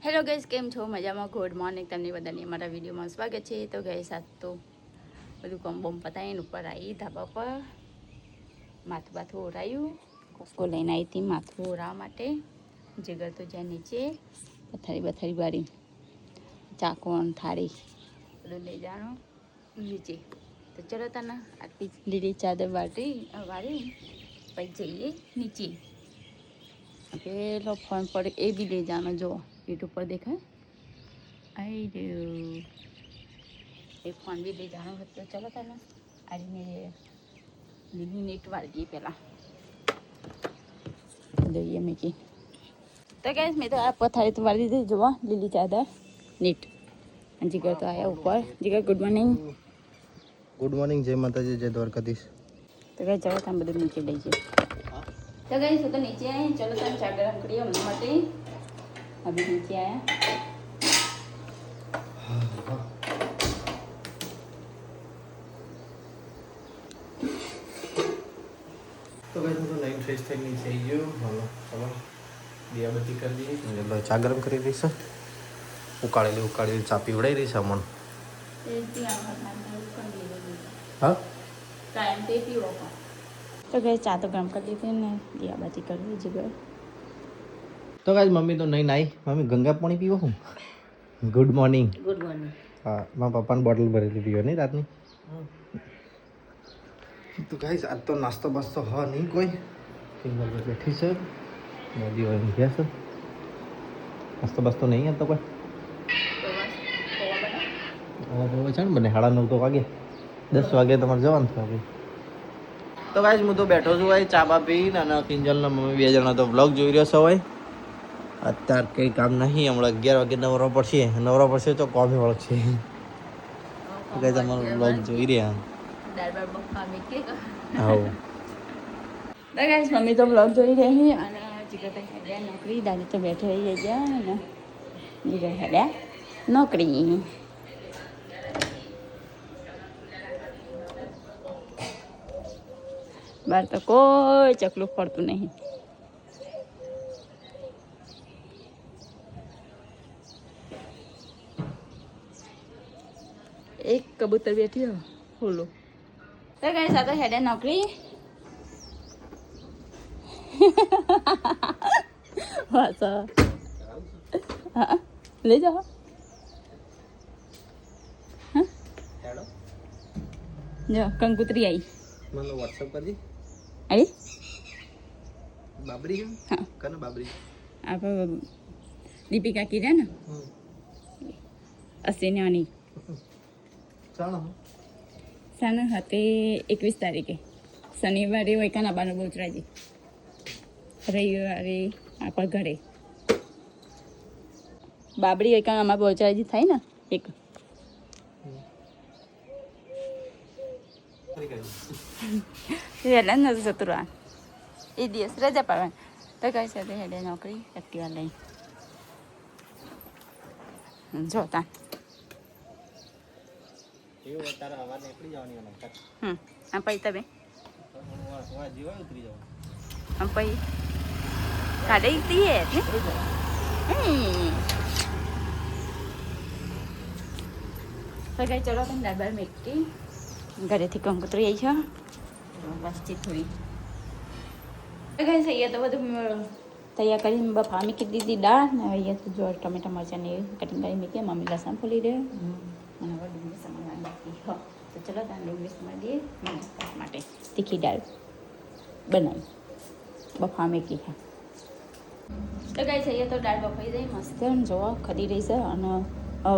Hello guys, કેમ છો? મજામાં? Good morning. તમને બધાને અમારા વિડીયોમાં સ્વાગત છે. તો ગાઈસ, આજ તો બધું કોમ બોમ પતાવીને ઉપર આવી ધાબા પર માથું ઓરાયું. કોસકો લઈને આવી હતી માથું ઓરાવવા માટે. જગર તો જ્યાં નીચે પથારી વાળી ચાકોણ થાળી બધું લઈ જવાનું નીચે. તો ચલો તને આટલી લીલી ચાદર વાળી પછી જઈએ નીચે. પેલો ફોન પડે એ બી લઈ જવાનો. જો યુટ્યુબ પર દેખાય આવી રહ્યું એ ફોન બી લઈ જવાનો હતો. ચલો તને આવીને લીલી નેટ વાળી દઈએ પહેલાં જોઈએ મેકી. તો ગાઈસ, મેં તો આ પથારી તો વાળી દીધી. જોવા લીલી ચાદર નીટ. જીગર તો આવ્યા ઉપર. જીગર ગુડ મોર્નિંગ. Good morning. જય માતાજી, જય દ્વારકાધીશ. તો ગાઈસ, ચલો તમે બધું નીચે લઈ જઈએ. તો ગાઈસ, તો નીચે આવીએ. ચલો તમે ચા ગરમ કરીએ હમણાં માટે. अभी नीचे आया तो गाइस, मैं तो लाइट फ्रेश થઈ નીચે આવી ગયો. હાલો ચલો દિયાબત્તી કરી દઈએ. એટલે ચા ગરમ કરી દઈશ. ઉકાળેલી ચા પીવડાવી દઈશ અમણ. હા टाइम पे पीओ. तो गाइस, चा तो गरम कर दी थी ने दियाबत्ती कर दी जिगर. તો ગાઈસ, મમ્મી તો નહીં નાઈ. મમ્મી ગંગા પાણી પીવો હું. Good morning. Good morning. હા, મારા પપ્પાને બોટલ ભરેલી પીવો નહીં રાતની. તો ગાઈસ, આજ તો નાસ્તો બાસ્તો હા નહીં કોઈ. સિંગલ પર બેઠી છે. મોદી હોય ગયા છે. નાસ્તો બાસ્તો નહીં હતો કોઈ. હવે છે ને બને 9:30 તો વાગે. 10 વાગે તમારે જવાનું થશે. તો ગાઈસ, હું તો બેઠો છું ભાઈ ચા બા પીને. અને કિંજલના મમ્મી 2 જણા તો વ્લોગ જોઈ રહ્યા છે ભાઈ. અત્યારે કંઈ કામ નહીં. હમણાં 11 વાગે નવરા પડશે તો કોફી વળગશે. કઈ તમારો વ્લોગ જોઈ રહ્યા. दाल बार बक्का में के આવો तो गाइस, मम्मी तो व्लॉग જોઈ રહી અને જીગર તો હેડ્યા નોકરી. દાદી તો બેઠી રહી ગયા ને જીગર હેડ્યા નોકરી. બહાર તો કોઈ ચકલું પડતું નહીં. એક કબૂતર બેઠી હો હોલો. તો ગાઈસ, આ તો હેડ્યા નોકરી. વાસા હા લઈ જાઓ. હા જો કંકુતરી આવી. મને WhatsApp કરજે. આવી બાબરી હા કને બાબરી આપણે દીપિકા કીધા ને અસીનાની ચાલો સાના હાથે 21 તારીખે શનિવારે વૈકાના બાનું બોચરાજી, રવિવારે આપણા ઘરે બાબરી વૈકાના અમારા બોચરાજી થાય ને એક. વહેલા નથી જતું રહેવાનું. એ દિવસ રજા પાડવાની. તો કઈ છે હેડે નોકરી એક્ટિવા લઈ જોતા. આમ પૈ તમે આમ પૈ કાઢે દીએ તો કઈ ચલો તમે દાળ મેકી ઘરેથી કંકોત્રી આવી છે બસથી થોડી. તો કઈ અહીંયા તો બધું તૈયાર કરીને બફા મૂકી દીધી દાળ ને અહીંયા તો જો ટમેટા મરચાંને કટિંગ કરી મૂકીએ. મમ્મી લસણ ફોલી દે અને હવે ડુંગળી સમારવા નાખી. હા તો ચલો ત્યાં ડુંગળી સમારી દઈએ માટે. તીખી દાળ બનાવી બફા મૂકી છે. તો કઈ છે અહીંયા તો દાળ બફાઈ જાય મસ્ત જોવા ખરી રહી છે. અને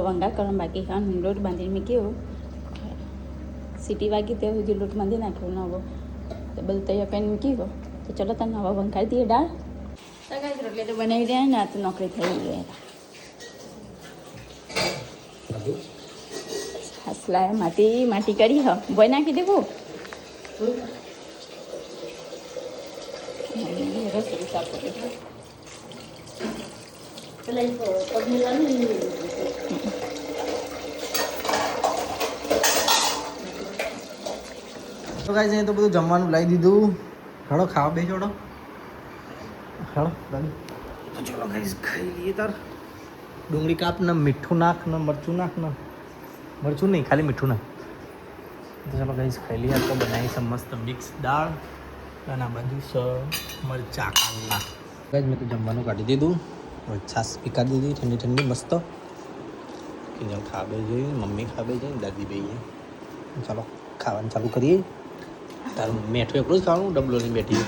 વંગા કરવા બાકી હા લોટ બાંધીને મૂક્યો. સીટી વાગી ત્યાં સુધી લોટ બાંધી નાખ્યો ને હવે તો બધું તૈયાર કરીને મૂકી ગયો. તો ચલો તને હવે વંગારી દઈએ દાળ. તો કાંઈ રોટલી તો બનાવી રહ્યા ને આ તો નોકરી થઈ ગયા હતા. હસલા માટી કરી હ બોય નાખી દેવું. રસોઈ સાફ કરી તો ગાઈસ, અહીં તો બધું જમવાનું લાવી દીધું. હાલો ખાવા બે જોડો. હાલો દાદી તો ચલો ગાઈસ ખાઈ લઈએ તાર. ડુંગળી કાપ ને મીઠું નાખ ને મરચું નાખ ને મરચું નહીં ખાલી મીઠું નાખ. તો ચાલો ગાઈસ ખાઈ લઈએ. તો બનાવી છે મસ્ત મિક્સ દાળ અને આ બાજુ મરચા કાલા. ગાઈસ મેં તો જમવાનું કાઢી દીધું. હવે છાશ પી કાઢી દીધી ઠંડી ઠંડી મસ્ત. કિંજલ ખાવે જોઈએ, મમ્મી ખાવે જોઈએ, દાદી ભાઈએ. ચાલો ખાવાનું ચાલુ કરીએ. તારું મેઠું એકલું જ ખાવાનું, ડબલો ની બેઠી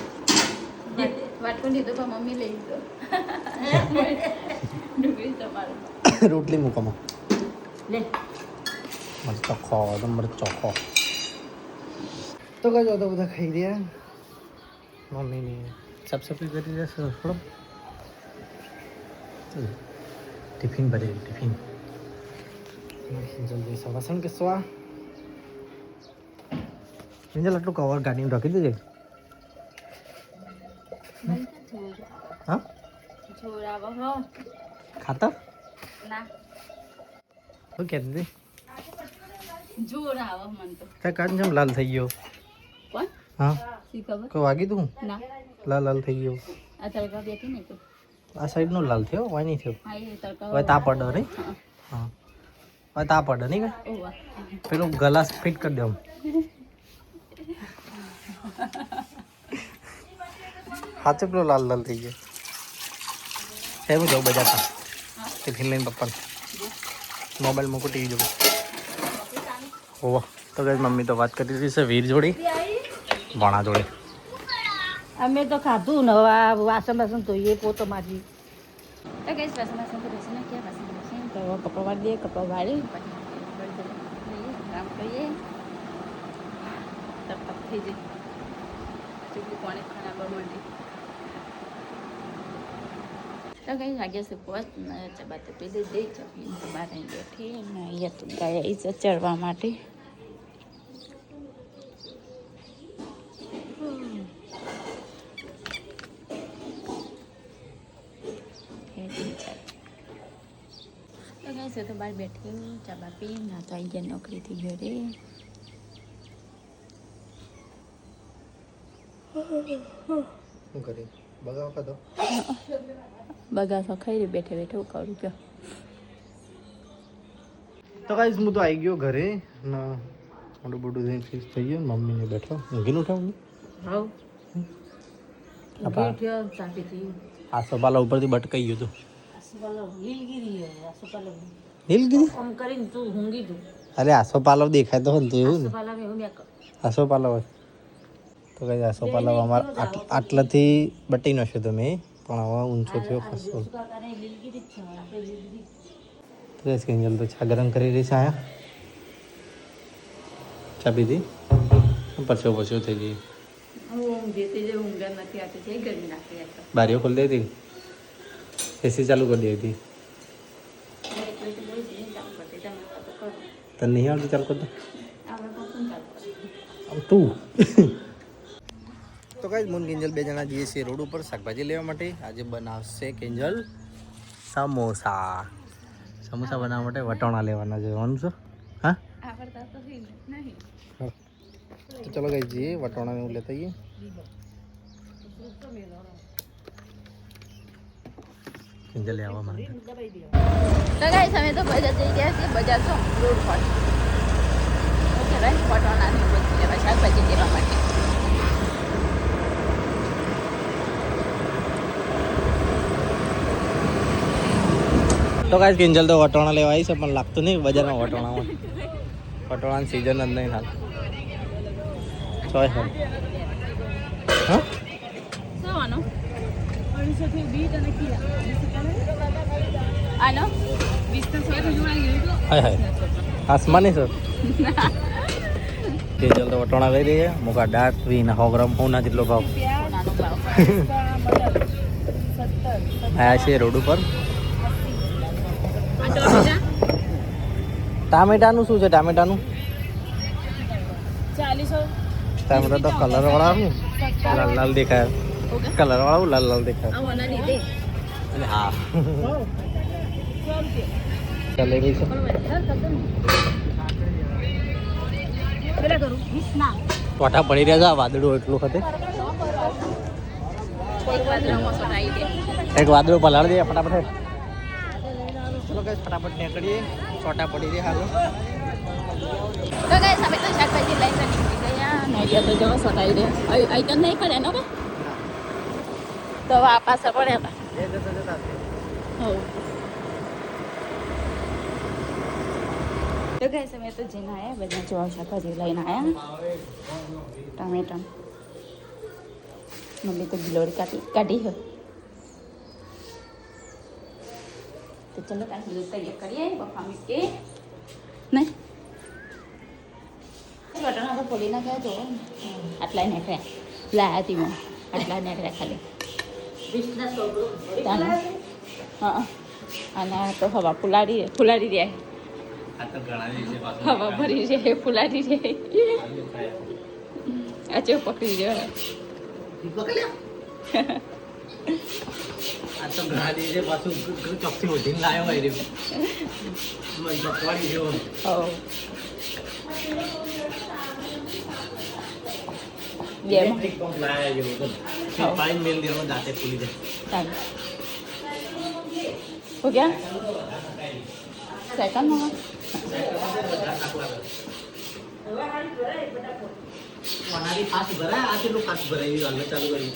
વાટકો લીધો પણ મમ્મી લઈ લીધો. ડુંગળી તમારું રોટલી મૂકવામાં લે મરચો ખો તો મરચો ખો. તો કઈ તો બધા ખાઈ રહ્યા. મમ્મીની સાફ સફાઈ કરી રહ્યા છે થોડો. ટિફિન ભરે ટિફિન જલ્દી સવાસણ કે સ્વા મિંજલ આટલું કવર કાઢીને રાખી દેજે. હા છોરાવો હો ખાતર ના શું કહેતી જોર આવો મન તો ત્યાં કાન જેમ લાલ થઈ ગયો. કોણ હા શી ખબર કોઈ વાગી તું ના લાલ લાલ થઈ ગયો. આ તડકા બેઠી ને તો આ સાઈડનો લાલ થયો વાય નહીં થયો. હા એ તડકા હવે તા પડે નહીં. હા હવે તા પડે નહીં કાંઈ. ઓવા પેલું ગ્લાસ ફિટ કરી દઉં. હાથે પેલો લાલ લાલ થઈ ગયો. હું જાઉં બજારમાં ટિફિન લઈને પપ્પાને મોબાઈલ મૂકું ટીવી જોઉં. ઓવા તો કઈ મમ્મી તો વાત કરી રહી છે વીર જોડી ભણા જોડે. અમે તો ખાધું ને હવે આ વાસણ બાસણ ધોઈએ પોતો મારી તો કઈ વાસણ બાસણ તો બેસી નાખ્યા. વાસણ બાસણ તો કપડાં વાળી દઈએ. કપડાં વાળી કામ કરીએ તબ તક થઈ જાય. ચૂકલી કોણે ખાના બનવાની તો કઈ વાગ્યા છે પોચ ચબા તો પી દઈ ચપલી બહાર અહીં બેઠી અને અહીંયા તો ગાય આવી છે ચડવા માટે. તો કઈ છે તો બહાર બેઠી ચબા પી ના તો આવી ગયા નોકરીથી ઘરે. શું કરી બગાવ ખાધો બગાસો ખાઈ રહી બેઠે બેઠે હું કરું કયો. તો ગાઈસ હું તો આવી ગયો ઘરે ને મોટું બોટું થઈને ફ્રીજ થઈ ગયો. મમ્મીને બેઠો ઊંઘીને ઉઠાવું હાવ આ સોપાલા ઉપરથી બટકાઈ ગયું હતું. નીલગીરી નીલગીરી આમ કરીને તું ઊંઘી તું અરે આસો પાલવ દેખાય તો હતું એવું ને પાલા એવું મેં આસો પાલવ તો કઈ આસો પાલવ અમારે આટલાથી બટી નાખ્યો તો મેં પણ હવે ઊંચો થયો ખાસો. તો કિંજલ તો ચા ગરમ કરી રહી છે. આયા ચા પીધી પરસો પરસો થઈ ગઈ. બારીઓ ખોલી દઈ હતી. એસી ચાલુ કરી દી હતી. તને નહીં આવડતું ચાલુ કરતો તું. તો કઈ મુન કિંજલ બે જણા જઈએ છીએ રોડ ઉપર શાકભાજી લેવા માટે. આજે બનાવશે કિંજલ સમોસા. સમોસા બનાવવા માટે વટાણા લેવાના જવાનું છે. હા તો ચલો ગઈ જઈએ વટાણા એવું લેતા આવીએ. કિંજલ લેવા માંગે તો ગાઈસ અમે તો બજાર જઈ ગયા છીએ. બજાર તો રોડ પર ઓકે ભાઈ પટોણાની વસ્તુ લેવા શાકભાજી લેવા માટે. તો કાંઈ કિંજલ તો વટાણા લેવા આવી છે પણ લાગતું નહીં બજારમાં વટાણામાં. વટાણાની સિઝન જ નહીં હાલ. ચોય હા હા શું આનો 250 બીટ અને કિલા આનો 20 તો 100 જોડાઈ ગયું તો હાય હાય આસમાની સર કિંજલ તો વટાણા લઈ રહી છે. મોકા દાટ 100 ગ્રામ હોના જેટલો ભાવ નાનો ભાવ આયા છે રોડ ઉપર. ટામેટાનું શું છે? ટામેટાનું 40 ટામેટા તો કલર વાળા શું લાલ લાલ દેખાય. કલર વાળા લાલ લાલ દેખાય. હા ચાલે રહી છે. ટોટા પડી રહ્યા છે. વાદળું એટલું હતું. એક વાદળું પલાળી દે ફટાફટ. ચલો ચલો કે ફટાફટ નીકળીએ છોટા પડી રહી હાલો તો ગાઈસ અમે તો શાકભાજી લઈને નીકળી ગયા ને અહીંયા તો જવો સોટાઈ રહ્યા અહીં તો નહીં પડે ને તો આ પાસે પડે હતા હો તો ગાઈસ અમે તો જઈને આવ્યા બધા જો શાકભાજી લઈને આવ્યા ટામેટા મમ્મી તો ગિલોડી કાઢી હોય તો ચલો કાંઈ તૈયાર કરીએ બફા મીઠી નહીં વટાણા તો ફોલી નાખ્યા જો આટલા નાખ્યા લાયા હતી મેં આટલા નાખ્યા ખાલી હા અને તો હવા ફુલાડી રહ્યા હવા ભરી છે ફુલાડી છે આ ચો પકડી રહ્યો આ તો ઘણા દિવસે પાછું ચોકથી ઉઠીને લાવ્યો હોય રે પકવાડી જેવો બે પંપ લાવ્યા જેવો તો પાણી મેલ દેવાનો દાંતે ખુલી જાય ચાલો હો ગયા સેકન્ડમાં વનારી ફાસ્ટ ભરાય આ કેટલું ફાસ્ટ ભરાય એ હાલ ચાલુ કરી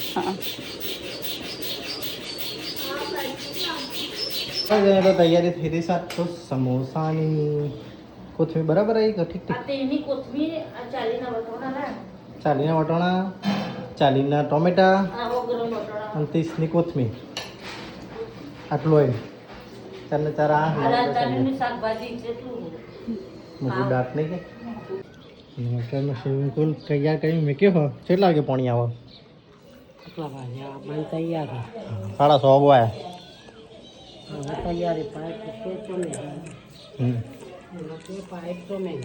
તો તૈયારી થઈ રહી સાત તો સમોસાની કોથમીર બરાબર આવી કે ઠીક ઠીક ચાલીના વટાણા ચાલીના ટોમેટા અને 30ની કોથમીર આટલું હોય ચારને ચાર આ મોટું દાંત નહીં કે મોટરનો સ્વિમિંગ પુલ તૈયાર કરી મૂક્યો હો કેટલા વાગે પાણી આવે તૈયાર 6:30 વાગ્યા તૈયારી પાઇપ તો મેં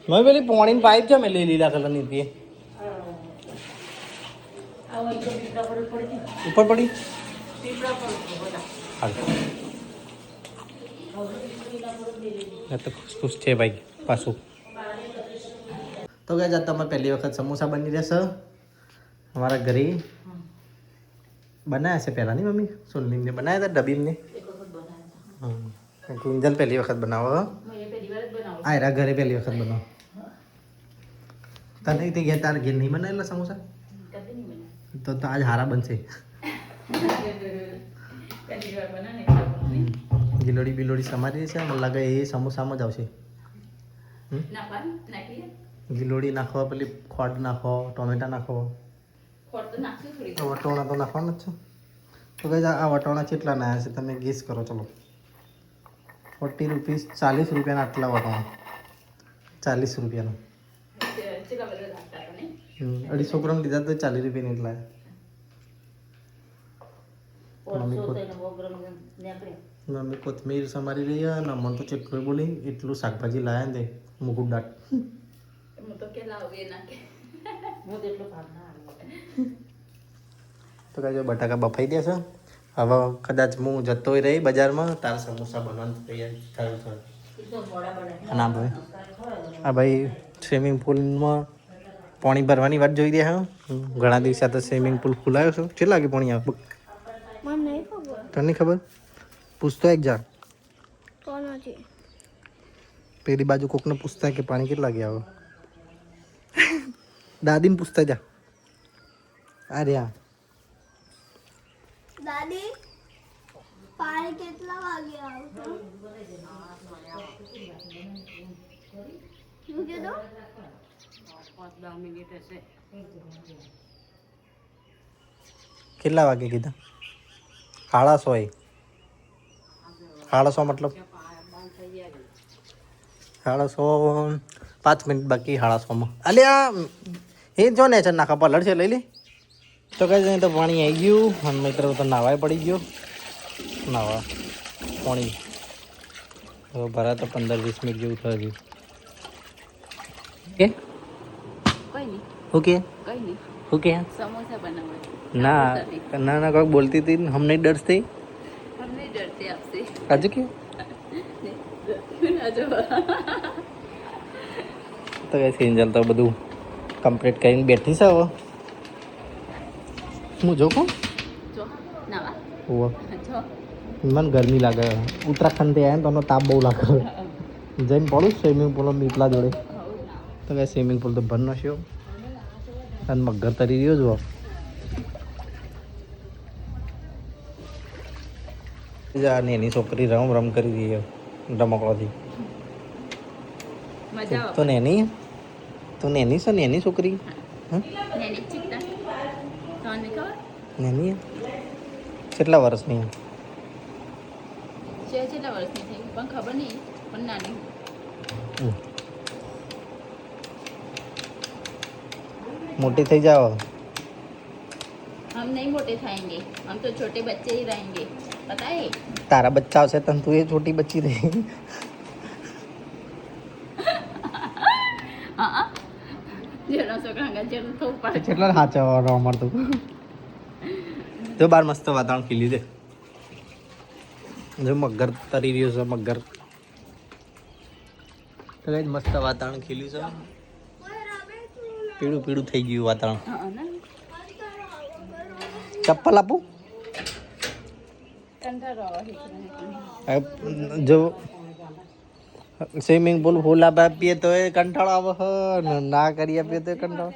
મેં પેલી પાણીની પાઇપ છે મેં લીલા કલરની હતી ઉપર પડી તો ખુશ છે ભાઈ પાછું તો ગયા જાત તમારે પહેલી વખત સમોસા બની રહેશે અમારા ઘરે બનાવ્યા છે પહેલાં નહીં મમ્મી સુનલીને બનાવ્યા હતા ડબીમને કિંજલ પહેલી વખત બનાવો આ એરા ઘરે પહેલી વખત બનાવો તને તે ગયા તારે ઘેર નહીં બનાવેલા સમોસા તો આજ હારા બનશે ગિલોડી બિલોડી સમારી છે મને લાગે એ સમોસામાં જ આવશે ગિલોડી નાખો પેલી ખોટ નાખો ટોમેટા નાખો વટોણા તો નાખવાના જ છે તો કઈ આ વટોણા કેટલા ના છે તમે ગેસ કરો ચલો 40 રૂપીસ 40 રૂપિયાના આટલા વટોણા 40 રૂપિયાના 250 ગ્રામ લીધા તો 40 રૂપિયાની એટલા મમ્મી કોથમીર સમારી રહી અને મન તો જેટલું બોલી એટલું શાકભાજી લાયા ને મુકુટ દાટ તો કઈ બટાકા બફાઈ દેશે હવે કદાચ હું જતો રહી બજારમાં તારા સમોસા બનવાનું તૈયાર થયું ના ભાઈ આ ભાઈ સ્વિમિંગ પુલમાં પાણી ભરવાની વાત જોઈ રહ્યા ઘણા દિવસે તો સ્વિમિંગ પુલ ખુલાયો છે કેટલા લાગે પાણી આવે તને નહીં ખબર પૂછતો એક જા પેલી બાજુ કોકને પૂછતા કે પાણી કેટલા લાગે આવે દાદીને પૂછતા જા અરે આ દાદી પાણી કેટલા વાગે આવતો શું કીધું 5-10 મિનિટ હશે કેટલા વાગે કીધા 1:30 1:30 મતલબ 1:30 5 મિનિટ બાકી 1:30 અલ્યા એ જો ને છે નાખા પલળ છે લઈ લે તો કઈ તો પાણી આવી ગયું અને મિત્ર તો નાવાય પડી ગયો નાવા પાણી હવે ભરા તો 15-20 મિનિટ જેવું થયું કે ઓકે ઓકે समोसा बनाओ ના ના ના કોઈ બોલતી थी हम नहीं डरते हम नहीं डरते आपसे आज क्यों તો કઈ સિંજલ તો બધું કમ્પ્લીટ કરીને બેઠી છે હવે હું જો કોણ જો નવા ઓવા જો મને ગરમી લાગે ઉત્તરાખંડથી આવ્યા ને તો તાપ બહુ લાગે જઈને પડું સ્વિમિંગ પુલ મીટલા જોડે તો કાંઈ સ્વિમિંગ પુલ તો ભર નશ્યો અને મગર તરી રહ્યો જો એની છોકરી રમ કરી રહી છે રમકડાથી મજા તો નેની છે નેની છોકરી નેની ચિત્તા તને ખબર નેની કેટલા વર્ષની છે કેટલા વર્ષની થઈ પણ ખબર નહીં પણ નાની મોટી થઈ જાઓ हम नहीं मोटे खाएंगे हम तो छोटे बच्चे ही रहेंगे पता है તારા બચ્ચા આવશે તને તું એ છોટી બચ્ચી રહી हाँ जरा छोकरा का जरूर तो ऊपर કેટલા સાચા અમારતું જો બાર મસ્ત વાતાવરણ ખીલી દે જો મગર તરી રહ્યો છે મગર તો કઈ મસ્ત વાતાવરણ ખીલ્યું છે પીળું પીળું થઈ ગયું વાતાવરણ हाँ ना ચપ્પલ આપું कंटाळा જો સ્વિમિંગ પુલ ફૂલ આપીએ તો એ કંટાળો આવે હ ને ના કરી આપીએ તો કંટાળો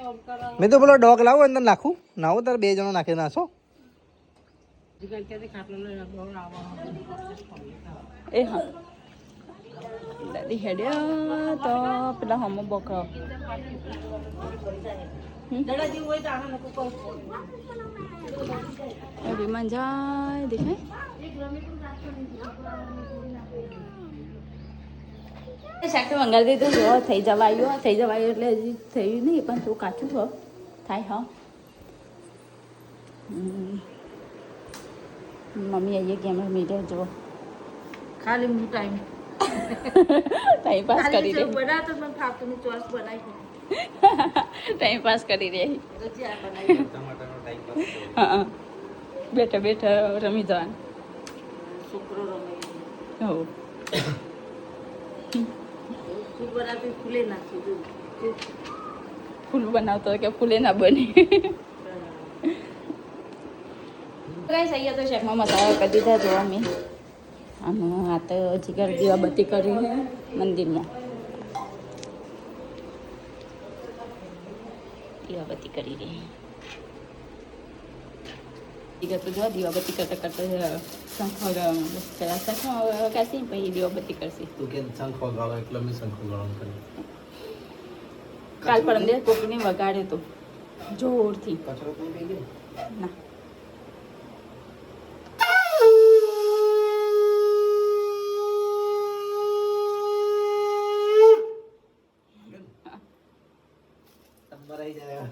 મેં તો પેલો ડોગ લાવું અંદર નાખું નાવો તારે 2 જણો નાખી નાખો ए हाँ દાદી હેડ્યા તો પેલા હમો બકરો વિમાન જાય દેખાય શાક તો મંગાવી દીધું જો થઈ જવાયું એટલે હજી થયું નહીં પણ થોડું કાચું હો થાય હા મમ્મી આવીએ કેમ મીઠે જો ખાલી હું ટાઈમ પાસ કરી રહી બનાવતો મને ફાવતું નહીં ચોરસ બનાવી ટાઈમ પાસ કરી રહી રજિયા બનાવી હા બેઠા બેઠા રમી જવાનું છોકરો રમે હો ફૂલ બનાવી ફૂલે નાખ્યું ફૂલ બનાવતો કે ફૂલે ના બને ગાઈસ અહીંયા તો શાકમાં મસાલા કરી દીધા જો અમે આમ આ તો જીગર દીવાબત્તી કરી છે મંદિરમાં દીવાબત્તી કરી રહી જીગર તો જો દીવાબત્તી કરતા કરતા શંખ કાશી પછી દીવાબત્તી કરશે તું કે શંખ વગાડો એટલે મેં શંખ વગાડવાનું કર્યું કાલ પરમ દિવસ કોકીને વગાડે તો જોરથી કચરો કોઈ પી ગયો ના નંબર આવી જાય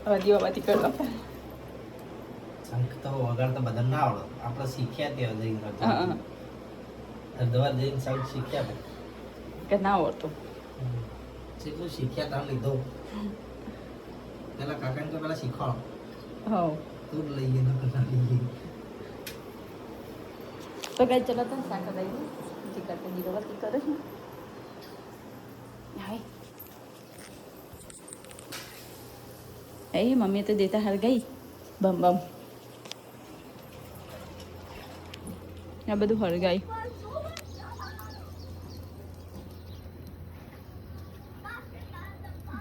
હવે દીવાબત્તી કરી લો શંખ તો વગાડતા બધા ના આવડે આપણે શીખ્યા ત્યાં જઈને હા હરદ્વાર જઈને શંખ શીખ્યા કે ના આવડતું જેટલું શીખ્યા ત્યાં લીધો પેલા કાકાને તો પેલા શીખવાડો હો તું લઈએ ને પેલા લઈએ તો કઈ ચલો તો શાક લઈ જે કરતા દીવાબત્તી કરે છે હાય એ મમ્મી તો દેતા હાર ગઈ બમ બમ આ બધું હળગાઈ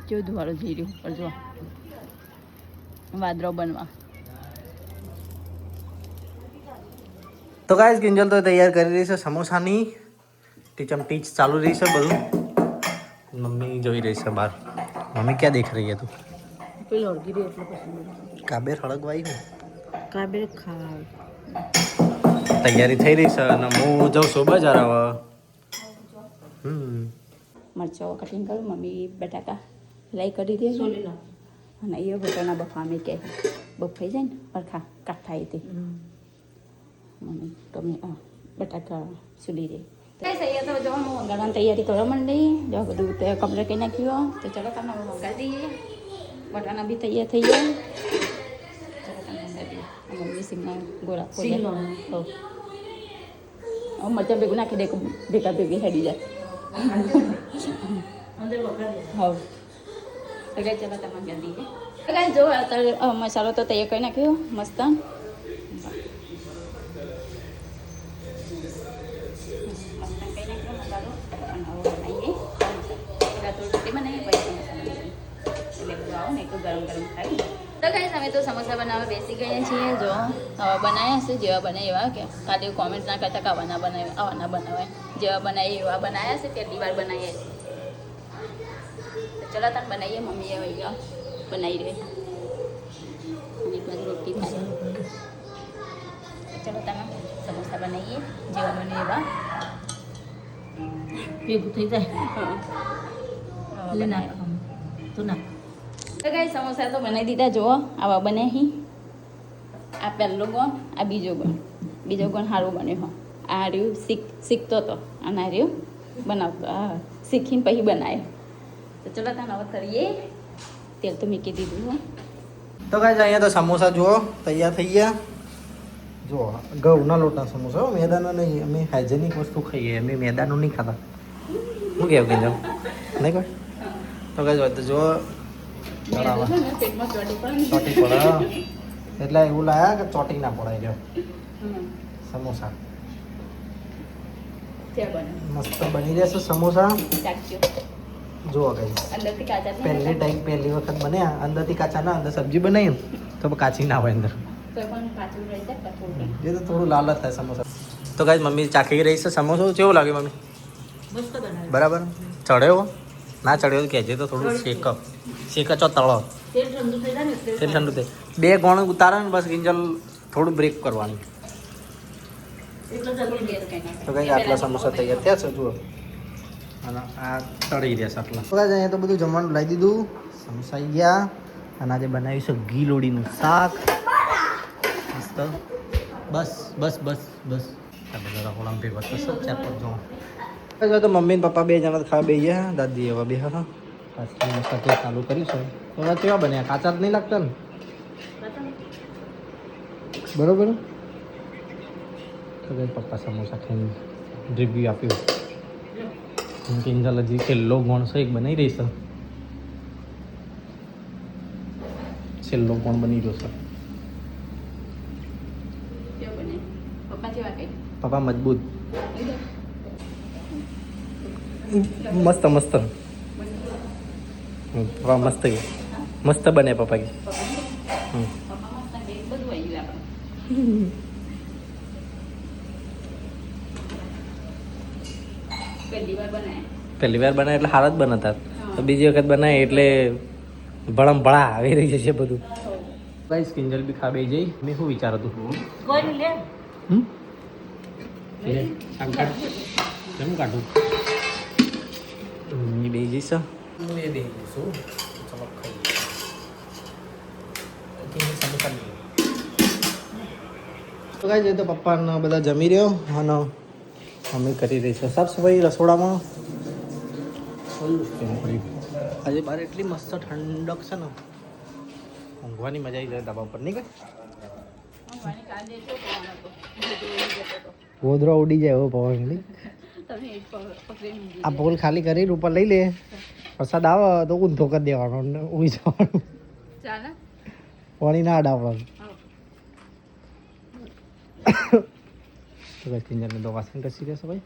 જો ધુવાળો જઈ રહ્યો ઉપર જો વાદળો બનવા તો ગાઈસ કિંજલ તો તૈયાર કરી રહી છે સમોસાની ટીચમ ટીચ ચાલુ રહી છે બધું મમ્મી જોઈ રહી છે બહાર મમ્મી ક્યાં દેખ રહી है તું પેલો અડગી એટલે પછી કાબેર હળગવાઈ હું કાબે ખાવ તૈયારી થઈ રહી છે અને હું જાઉં છું બજાર હવે મરચાં કટિંગ કરું મમ્મી બટાકા ફ્રાય કરી દે સોલી ના અને એ બટાણા બફામે કે બફાઈ જાય ને અરખા કાટ થાય તે મમ્મી તમે બટાકા સુલી દે અહીંયા તો જો હું વગાડવાની તૈયારી કરવા માંડી જો બધું તે કમ્પ્લીટ કરી નાખ્યું તો ચલો તમે વગાડી દઈએ બટાણા બી તૈયાર થઈ ગયા ચલો તમે વગાડી દઈએ મમ્મી સિંગના ગોળા સિંગનો. હો મરચાં ભેગું નાખી દે ભેગા ભેગી હેડી જાય અંદર વગાડે હવ તો કઈ ચલો તમે વગાડી દઈએ કાંઈ જો અત્યારે મસાલો તો તૈયાર કરી નાખ્યો મસ્ત તો ગાઈસ અમે તો સમોસા બનાવવા બેસી ગયા છીએ જો બનાવ્યા હશે જેવા બનાવે એવા કે કાલે કોમેન્ટ ના કરતા કે આવા ના બનાવે આવા ના બનાવે જેવા બનાવીએ એવા બનાવ્યા છે પહેલી વાર બનાવીએ છીએ ચલો તને બનાવીએ મમ્મી હવે બનાવી રહી અને બાજુ રોટી થાય ચલો તમે સમોસા બનાવીએ જેવા બને એવા ભેગું થઈ જાય એટલે બનાવ્યા નાખવાનું તો નાખ તો ગાઈસ સમોસા તો બનાવી દીધા જુઓ આવા બને અહીં આ પહેલો ગણ આ બીજો ગણ સારું બન્યો હો આ રહ્યું શીખતો હતો અને આ રહ્યું બનાવતો હા શીખીને પછી બનાવે તો ચલો તને હવે કરીએ તેલ તો મૂકી દીધું હો તો ગાઈસ અહીંયા તો સમોસા જુઓ તૈયાર થઈ ગયા જુઓ ઘઉંના લોટના સમોસા હો મેદાના નહીં અમે હાઇજેનિક વસ્તુ ખાઈએ અમે મેદાનું નહીં ખાતા શું કહેવું કે નહીં કોઈ તો ગાઈસ તો જુઓ બરાબર પેટમાં ચોટી પડે ચોટી પડે એટલે એવું લાયા કે ચોટી ના પડાય રહ્યો સમોસા ત્યાં બને મસ્ત બની રહેશે સમોસા ચાખ્યો જુઓ ગઈ અંદરથી કાચા પહેલી વખત બન્યા અંદરથી કાચા ના અંદર સબ્જી બનાવી ને તો કાચી ના હોય અંદર તો પણ કાચું રહી જાય કચોડી એ તો થોડું લાલ જ થાય સમોસા તો ગાઈસ મમ્મી ચાખી રહી છે સમોસો કેવું લાગે મમ્મી મસ્ત બનાવે બરાબર ચડ્યો ના ચડ્યો તો કહેજે તો થોડું શેક ચો તળો તેલ ઠંડુ થઈ જાય ને એટલે તેલ ઠંડુ થાય બે ગોણ ઉતારે ને બસ કિંજલ થોડું બ્રેક કરવાની એટલે જલ્દી તો કઈ આટલા સમોસા તૈયાર થયા છે જુઓ અને આ તળી રહ્યા છે આટલા તો ગાઈસ અહીંયા તો બધું જમવાનું લાવી દીધું સમોસા આવી ગયા અને આજે બનાવ્યું છે ઘી લોડીનું શાક મસ્ત બસ બસ બસ બસ આ બધા રહોળામાં ભેગો થશે ચાર પાંચ જણ તો મમ્મી ને પપ્પા બે જણા ખાવા બે ગયા દાદી એવા બે હતા પાછી મસ્ત ચાલુ કર્યું છે તો કેવા બન્યા કાચા જ નહીં લાગતા ને બરોબર તો ભાઈ પપ્પા સમોસા ખાઈને રિવ્યુ આપ્યું કિંજલ હજી છેલ્લો ગોણ છે એક બનાવી રહી છે છેલ્લો ગોણ બની રહ્યો છે કેવું બને પપ્પા જેવા કઈ પપ્પા મજબૂત મસ્ત મસ્ત પપ્પા મસ્ત કે મસ્ત બને પપ્પા કે પપ્પા મસ્ત બધું આવી ગયું આપણે પહેલી વાર બનાવ્યા પહેલી વાર બનાવે એટલે હારા જ બનાતા તો બીજી વખત બનાવે એટલે ભળમ ભળા આવી રહી છે બધું ગાઈસ કિંજલ બી ખાબે જઈ મેં શું વિચાર હતું કોઈ નહીં લે લે આમ કાઢ કેમ કાઢું એ બે જઈશ હું એ બે જઈશું ચલો ખાઈ તો ગાઈસ તો પપ્પાને બધા જમી રહ્યો અને મમ્મી કરી રહી છે સાફ સફાઈ રસોડામાં આજે બાર એટલી મસ્ત ઠંડક છે ને ઊંઘવાની મજા આવી જાય ધાબા ઉપર નહીં ગોધરો ઉડી જાય એવો પવન નહીં આ પોલ ખાલી કરીને ઉપર લઈ લે વરસાદ આવે તો ઊંધો કરી દેવાનો ને ઊંઘી જવાનું ચાલે પાણી ના અડાવવાનું તો ગાઈસ કિંજલને તો વાસણ કસી રહેશે ભાઈ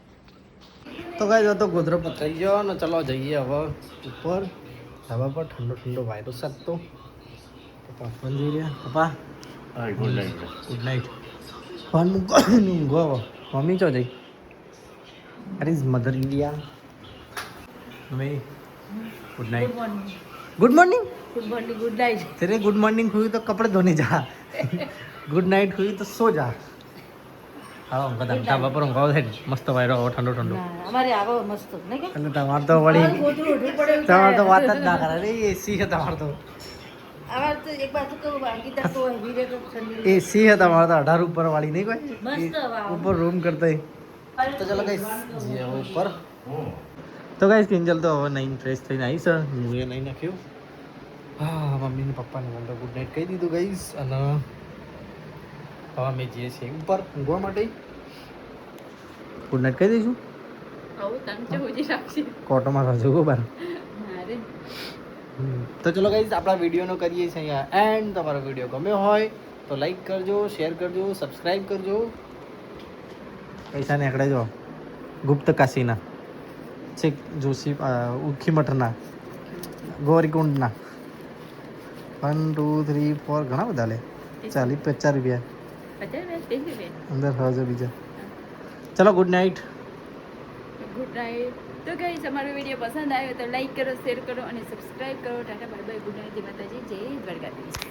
તો ગાઈસ તો ગોધરો પથરાઈ ગયો ને ચલો જઈએ હવે ઉપર ધાબા પર ઠંડો ઠંડો વાયરો સાચતો પપ્પા ફોન જોઈ રહ્યા પપ્પા ગુડ નાઇટ ફોન મૂકો ઊંઘો હવે મમ્મી ચો જઈ અરે is mother India mummy good night good morning good morning good night तेरे गुड मॉर्निंग हुई तो कपड़े धोने जा गुड नाइट हुई तो सो जा हाँ उनका ढाबा पर उनका मस्त वायरो ठंडो ठंडो અમારે આવો મસ્ત નહીં કે અને તમારે તો વળી ગોતરું ઉઠવું પડે એવું તમારે તો થાય. વાત જ ના કરે રે એસી છે તમારે તો અમારે તો એક બાજુ કહું અંકિતા તો વીરે તો ઠંડી એસી है તમારે તો 18 ઉપર વાળી નહીં કોઈ મસ્ત વાવ. ऊपर रूम करते तो चलो गाइस ये ऊपर तो गाइस किंजल तो હવે નહીં ફ્રેશ થઈને આવી છે હું એ નહીં નાખ્યું હા મમ્મી ને પપ્પાને મને તો ગુડ નાઇટ કહી દીધું ગાઈસ અને હવે અમે જઈએ છીએ ઉપર ઊંઘવા માટે ગુડ નાઇટ કહી દઈશું આવું તને ચૌજી રાખશે કોટોમાં રજો ગો બાર અરે તો ચલો ગાઈઝ આપણા વિડીયોનો કરીએ છીએ અહીંયા એન્ડ. તમારો વિડીયો ગમ્યો હોય તો લાઈક કરજો, શેર કરજો, સબસ્ક્રાઈબ કરજો. પૈસા નીકળે જો ગુપ્ત કાશીના છેક જોશી ઉખી મઠના ગોરીકુંડના 1 2 3 4 ઘણા બધા લે 40 50 રૂપિયા 50 અંદર હજો બીજા. ચલો ગુડ નાઇટ. Good night. તો ગાઈસ અમારો વિડીયો પસંદ આવ્યો તો લાઈક કરો, શેર કરો અને સબસ્ક્રાઇબ કરો. Tata bye bye, good night, જય માતાજી, જય દ્વારકાધીશ.